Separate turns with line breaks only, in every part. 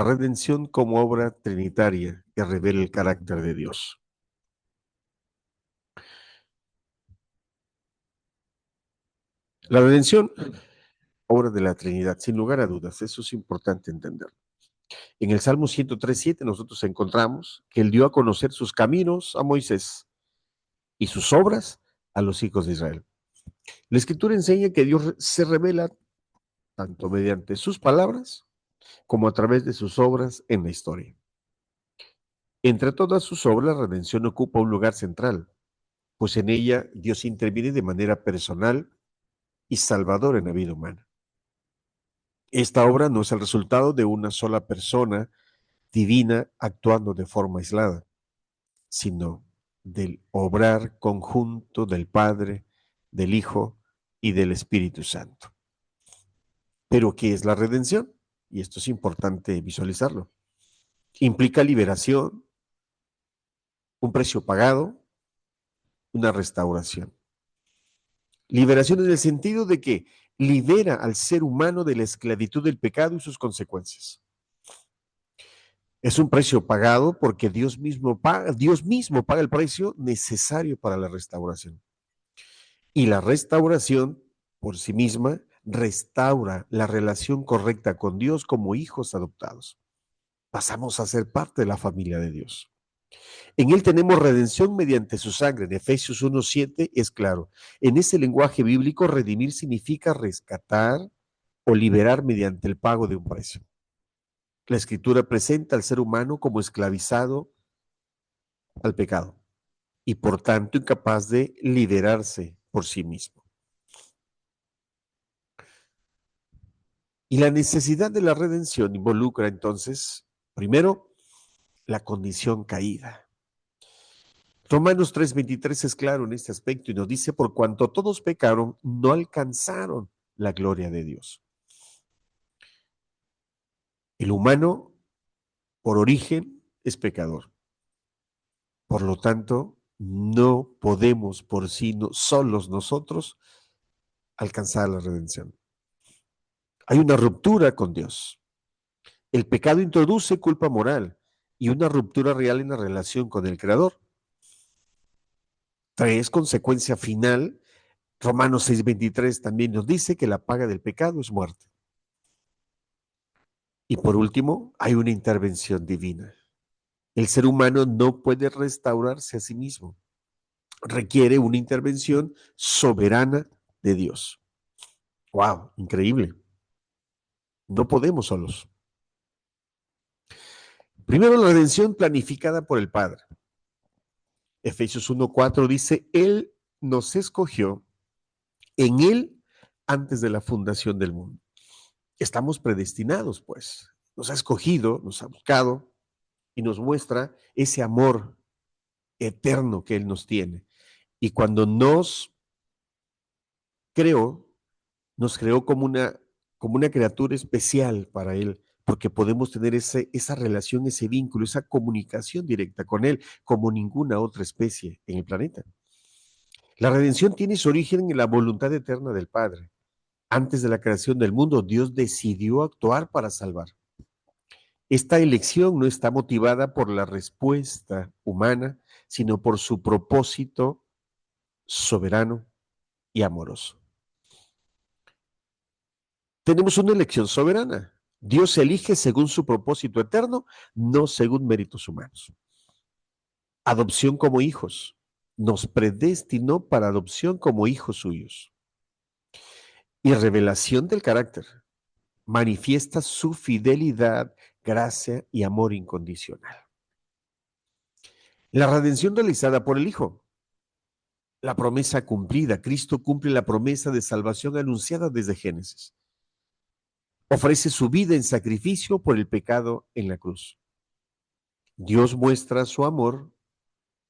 La redención como obra trinitaria que revela el carácter de Dios. La redención, obra de la Trinidad, sin lugar a dudas, eso es importante entender. En el Salmo 103:7 nosotros encontramos que Él dio a conocer sus caminos a Moisés y sus obras a los hijos de Israel. La Escritura enseña que Dios se revela tanto mediante sus palabras como a través de sus obras en la historia. Entre todas sus obras, la redención ocupa un lugar central, pues en ella Dios interviene de manera personal y salvadora en la vida humana. Esta obra no es el resultado de una sola persona divina actuando de forma aislada, sino del obrar conjunto del Padre, del Hijo y del Espíritu Santo. Pero, ¿qué es la redención? Y esto es importante visualizarlo. Implica liberación, un precio pagado, una restauración. Liberación en el sentido de que libera al ser humano de la esclavitud del pecado y sus consecuencias. Es un precio pagado porque Dios mismo paga el precio necesario para la restauración. Y la restauración, por sí misma, restaura la relación correcta con Dios como hijos adoptados. Pasamos a ser parte de la familia de Dios. En Él tenemos redención mediante su sangre. En Efesios 1:7 es claro. En ese lenguaje bíblico, redimir significa rescatar o liberar mediante el pago de un precio. La Escritura presenta al ser humano como esclavizado al pecado y por tanto incapaz de liberarse por sí mismo. Y la necesidad de la redención involucra entonces, primero, la condición caída. Romanos 3:23 es claro en este aspecto y nos dice, por cuanto todos pecaron, no alcanzaron la gloria de Dios. El humano, por origen, es pecador. Por lo tanto, no podemos por sí solos nosotros alcanzar la redención. Hay una ruptura con Dios. El pecado introduce culpa moral y una ruptura real en la relación con el Creador. Tres, consecuencia final, Romanos 6:23 también nos dice que la paga del pecado es muerte. Y por último, hay una intervención divina. El ser humano no puede restaurarse a sí mismo. Requiere una intervención soberana de Dios. ¡Wow! Increíble. No podemos solos. Primero, la redención planificada por el Padre. Efesios 1:4 dice, Él nos escogió en Él antes de la fundación del mundo. Estamos predestinados, pues. Nos ha escogido, nos ha buscado y nos muestra ese amor eterno que Él nos tiene. Y cuando creó, nos creó como una criatura especial para Él, porque podemos tener esa relación, ese vínculo, esa comunicación directa con Él, como ninguna otra especie en el planeta. La redención tiene su origen en la voluntad eterna del Padre. Antes de la creación del mundo, Dios decidió actuar para salvar. Esta elección no está motivada por la respuesta humana, sino por su propósito soberano y amoroso. Tenemos una elección soberana. Dios elige según su propósito eterno, no según méritos humanos. Adopción como hijos. Nos predestinó para adopción como hijos suyos. Y revelación del carácter. Manifiesta su fidelidad, gracia y amor incondicional. La redención realizada por el Hijo. La promesa cumplida. Cristo cumple la promesa de salvación anunciada desde Génesis. Ofrece su vida en sacrificio por el pecado en la cruz. Dios muestra su amor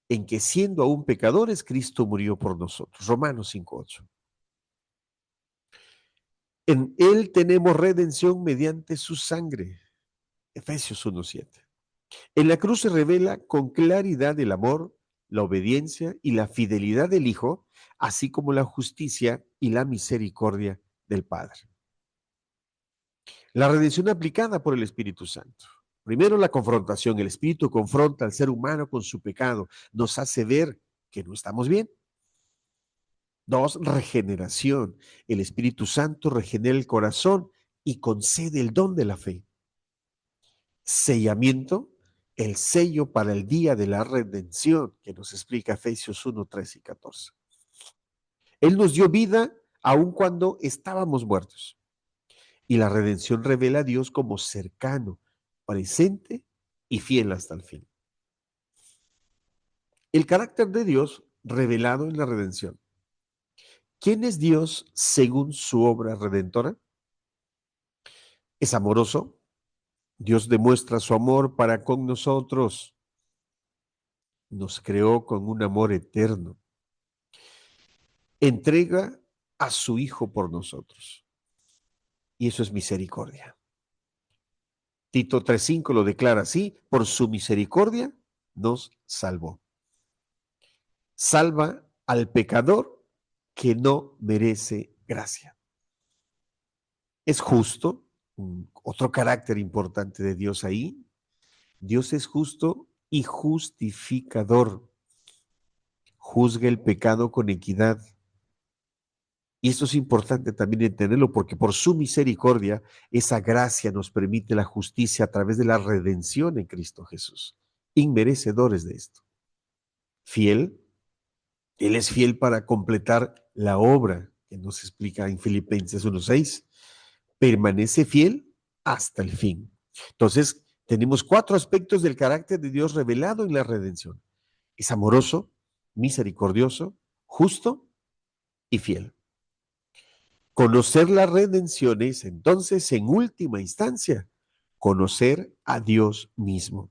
en que siendo aún pecadores, Cristo murió por nosotros. Romanos 5:8. En Él tenemos redención mediante su sangre. Efesios 1:7. En la cruz se revela con claridad el amor, la obediencia y la fidelidad del Hijo, así como la justicia y la misericordia del Padre. La redención aplicada por el Espíritu Santo. Primero, la confrontación. El Espíritu confronta al ser humano con su pecado, nos hace ver que no estamos bien. Dos, regeneración. El Espíritu Santo regenera el corazón y concede el don de la fe. Sellamiento, el sello para el día de la redención, que nos explica Efesios 1, 13 y 14. Él nos dio vida aun cuando estábamos muertos. Y la redención revela a Dios como cercano, presente y fiel hasta el fin. El carácter de Dios revelado en la redención. ¿Quién es Dios según su obra redentora? Es amoroso. Dios demuestra su amor para con nosotros. Nos creó con un amor eterno. Entrega a su Hijo por nosotros. Y eso es misericordia. Tito 3:5 lo declara así: por su misericordia nos salvó. Salva al pecador que no merece gracia. Es justo, otro carácter importante de Dios ahí. Dios es justo y justificador. Juzga el pecado con equidad. Y esto es importante también entenderlo porque por su misericordia, esa gracia nos permite la justicia a través de la redención en Cristo Jesús. Inmerecedores de esto. Fiel, Él es fiel para completar la obra que nos explica en Filipenses 1:6. Permanece fiel hasta el fin. Entonces, tenemos 4 aspectos del carácter de Dios revelado en la redención. Es amoroso, misericordioso, justo y fiel. Conocer la redención es entonces, en última instancia, conocer a Dios mismo.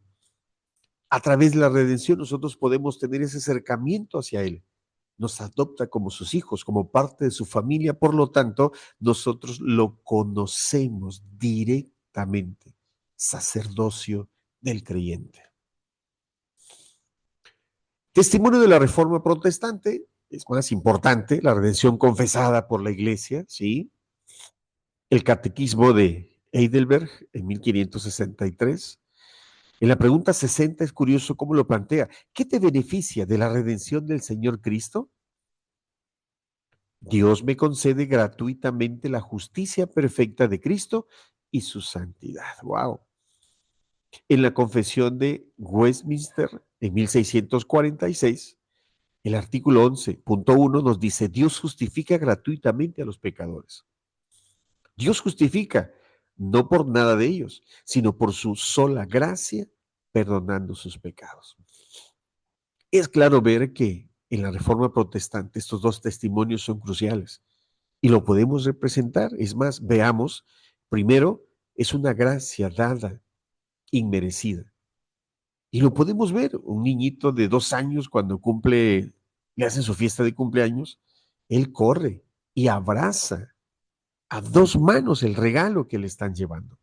A través de la redención nosotros podemos tener ese acercamiento hacia Él. Nos adopta como sus hijos, como parte de su familia, por lo tanto, nosotros lo conocemos directamente. Sacerdocio del creyente. Testimonio de la Reforma Protestante, es más importante, la redención confesada por la Iglesia, ¿sí? El Catequismo de Heidelberg en 1563. En la pregunta 60 es curioso cómo lo plantea. ¿Qué te beneficia de la redención del Señor Cristo? Dios me concede gratuitamente la justicia perfecta de Cristo y su santidad. ¡Wow! En la Confesión de Westminster en 1646, el artículo 11.1 nos dice: Dios justifica gratuitamente a los pecadores. Dios justifica, no por nada de ellos, sino por su sola gracia, perdonando sus pecados. Es claro ver que en la Reforma Protestante estos dos testimonios son cruciales y lo podemos representar. Es más, veamos, primero, es una gracia dada, inmerecida. Y lo podemos ver, un niñito de 2 años cuando le hacen su fiesta de cumpleaños, él corre y abraza a 2 manos el regalo que le están llevando.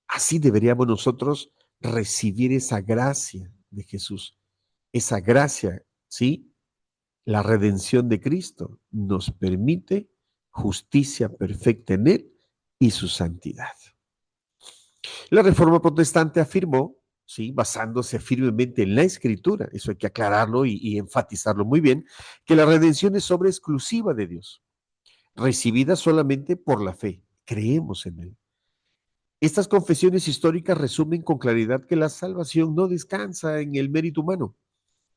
Así deberíamos nosotros recibir esa gracia de Jesús, esa gracia, ¿sí? La redención de Cristo nos permite justicia perfecta en Él y su santidad. La Reforma Protestante afirmó, ¿sí? Basándose firmemente en la Escritura, eso hay que aclararlo y enfatizarlo muy bien, que la redención es obra exclusiva de Dios, recibida solamente por la fe. Creemos en Él. Estas confesiones históricas resumen con claridad que la salvación no descansa en el mérito humano,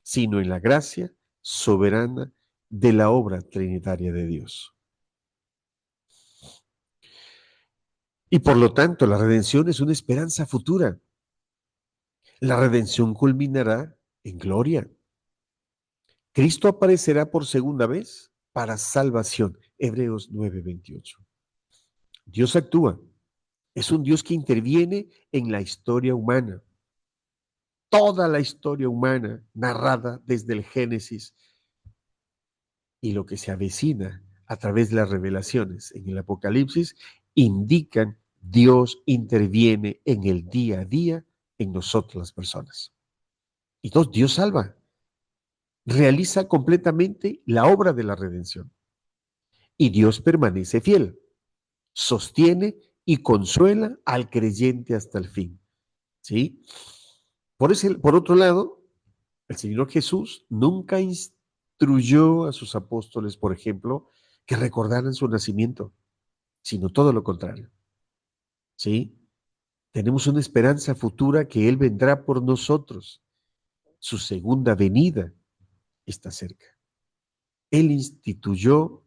sino en la gracia soberana de la obra trinitaria de Dios. Y por lo tanto, la redención es una esperanza futura. La redención culminará en gloria. Cristo aparecerá por segunda vez para salvación. Hebreos 9:28. Dios actúa. Es un Dios que interviene en la historia humana. Toda la historia humana narrada desde el Génesis y lo que se avecina a través de las revelaciones en el Apocalipsis indican Dios interviene en el día a día en nosotros las personas. Y entonces Dios salva, realiza completamente la obra de la redención. Y Dios permanece fiel, sostiene y consuela al creyente hasta el fin. ¿Sí? Por otro lado, el Señor Jesús nunca instruyó a sus apóstoles, por ejemplo, que recordaran su nacimiento, sino todo lo contrario. ¿Sí? Tenemos una esperanza futura que Él vendrá por nosotros. Su segunda venida está cerca. Él instituyó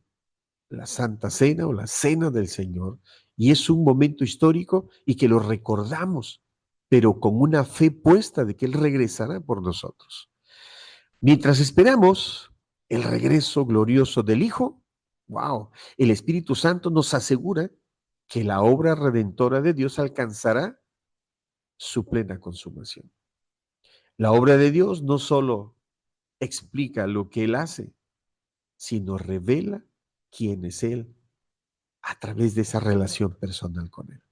la Santa Cena o la Cena del Señor y es un momento histórico y que lo recordamos, pero con una fe puesta de que Él regresará por nosotros. Mientras esperamos el regreso glorioso del Hijo, wow, el Espíritu Santo nos asegura que la obra redentora de Dios alcanzará su plena consumación. La obra de Dios no solo explica lo que Él hace, sino revela quién es Él a través de esa relación personal con Él.